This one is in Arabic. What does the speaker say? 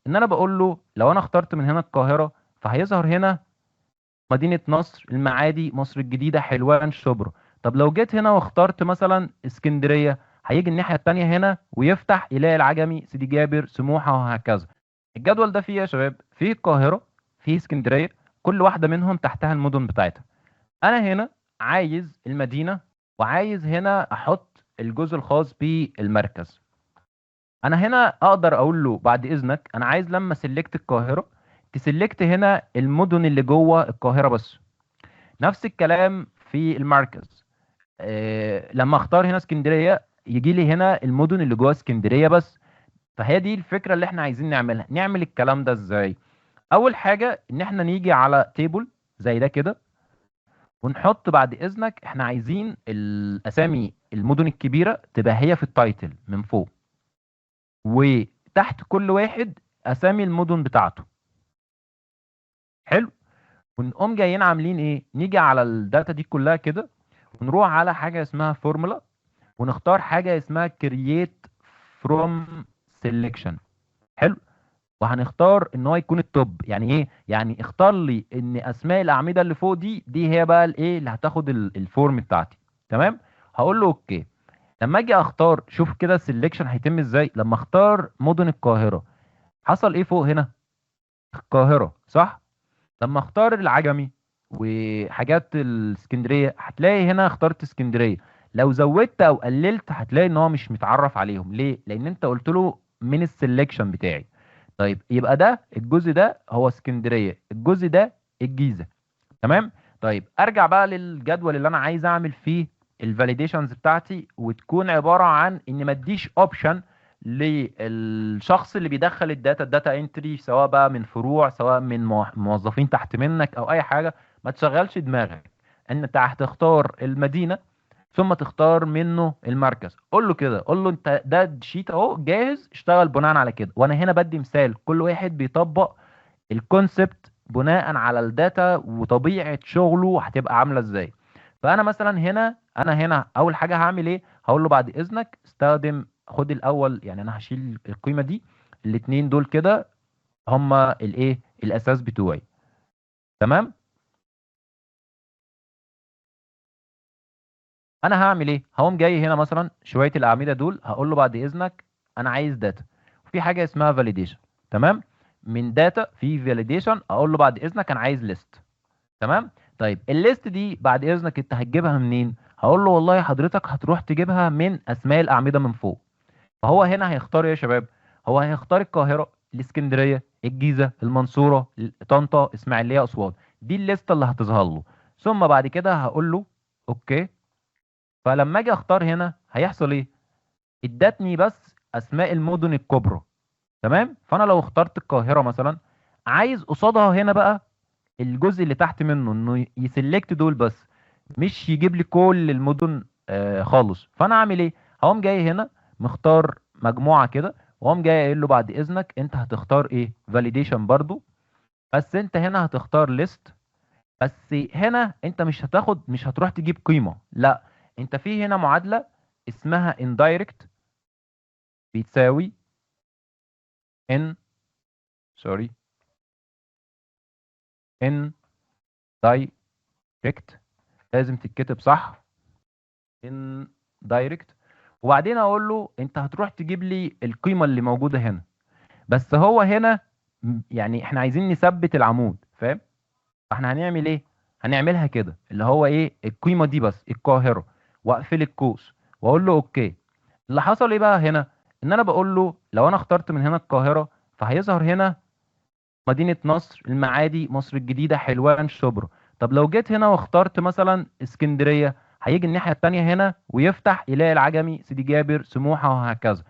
ان انا بقول له لو انا اخترت من هنا القاهره فهيظهر هنا مدينه نصر، المعادي، مصر الجديده، حلوان، شبرا. طب لو جيت هنا واخترت مثلا اسكندريه، هيجي الناحيه التانيه هنا ويفتح يلاقي العجمي، سيدي جابر، سموحه، وهكذا. الجدول ده فيه إيه يا شباب؟ فيه القاهره، فيه اسكندريه، كل واحده منهم تحتها المدن بتاعتها. انا هنا عايز المدينه، وعايز هنا احط الجزء الخاص بالمركز. انا هنا اقدر اقول له بعد اذنك انا عايز لما سلكت القاهره تسلكت هنا المدن اللي جوه القاهره بس. نفس الكلام في المركز. لما اختار هنا اسكندريه يجي لي هنا المدن اللي جوه اسكندريه بس. فهي دي الفكره اللي احنا عايزين نعملها. نعمل الكلام ده ازاي؟ اول حاجه ان احنا نيجي على تيبل زي ده كده، ونحط بعد اذنك احنا عايزين الاسامي المدن الكبيره تبقى هي في التايتل من فوق، وتحت كل واحد اسامي المدن بتاعته. حلو. ونقوم جايين عاملين ايه؟ نيجي على الداتا دي كلها كده، ونروح على حاجه اسمها فورمولا، ونختار حاجه اسمها كرييت فروم سيلكشن. حلو. وهنختار ان هو يكون التوب. يعني ايه؟ يعني اختار لي ان اسماء الاعمده اللي فوق دي هي بقى الايه اللي هتاخد الفورم بتاعتي. تمام. هقول له اوكي. لما اجي اختار، شوف كده السلكشن هيتم ازاي. لما اختار مدن القاهره حصل ايه فوق هنا؟ القاهره صح. لما اختار العجمي وحاجات الاسكندريه هتلاقي هنا اخترت اسكندريه. لو زودت او قللت هتلاقي ان هو مش متعرف عليهم. ليه؟ لان انت قلت له من السلكشن بتاعي. طيب يبقى ده الجزء ده هو اسكندريه، الجزء ده الجيزه. تمام. طيب ارجع بقى للجدول اللي انا عايز اعمل فيه الفاليديشنز بتاعتي، وتكون عباره عن ان ما اديش اوبشن للشخص اللي بيدخل الداتا انتري، سواء بقى من فروع، سواء من موظفين تحت منك او اي حاجه. ما تشغلش دماغك ان انت هتختار المدينه ثم تختار منه المركز. قول له كده، قول له انت ده شيت اهو جاهز، اشتغل بناء على كده. وانا هنا بدي مثال، كل واحد بيطبق الكونسبت بناء على الداتا وطبيعة شغله هتبقى عاملة ازاي. فانا مثلا هنا، انا هنا اول حاجة هعمل ايه؟ هقول له بعد اذنك استخدم، خد الاول، يعني انا هشيل القيمة دي، الاتنين دول كده هما الايه الاساس بتوعي. تمام. انا هعمل ايه؟ هقوم جاي هنا مثلا شوية الاعمدة دول هقول له بعد اذنك انا عايز داتا، وفي حاجة اسمها فاليديشن. تمام. من داتا في فاليديشن اقول له بعد اذنك انا عايز ليست. تمام. طيب الليست دي بعد اذنك انت هتجيبها منين؟ هقول له والله حضرتك هتروح تجيبها من اسماء الاعمده من فوق. فهو هنا هيختار ايه يا شباب؟ هو هيختار القاهره، الاسكندريه، الجيزه، المنصوره، طنطا، اسماعيليه، اسوان. دي الليسته اللي هتظهر له. ثم بعد كده هقول له اوكي. فلما اجي اختار هنا هيحصل ايه؟ ادتني بس اسماء المدن الكبرى. تمام. فانا لو اخترت القاهره مثلا، عايز قصادها هنا بقى الجزء اللي تحت منه انه يسلكت دول بس، مش يجيب لي كل المدن خالص. فانا اعمل ايه؟ هقوم جاي هنا مختار مجموعه كده، واقوم جاي قايل له بعد اذنك انت هتختار ايه؟ فاليديشن برضو. بس انت هنا هتختار ليست. بس هنا انت مش هتروح تجيب قيمه، لا. انت في هنا معادله اسمها indirect بتساوي ان، سوري، ان دايركت، لازم تتكتب صح، ان دايركت. وبعدين اقول له انت هتروح تجيب لي القيمه اللي موجوده هنا. بس هو هنا يعني احنا عايزين نثبت العمود، فاهم؟ فاحنا هنعمل ايه؟ هنعملها كده اللي هو ايه القيمه دي بس القاهره، واقفل القوس واقول له اوكي. اللي حصل ايه بقى هنا؟ ان انا بقول له لو انا اخترت من هنا القاهره فهيظهر هنا مدينة نصر، المعادي، مصر الجديدة، حلوان، شبرا. طب لو جيت هنا واخترت مثلا اسكندرية، هيجي الناحية التانية هنا ويفتح يلاقي العجمي، سيدي جابر، سموحة، وهكذا.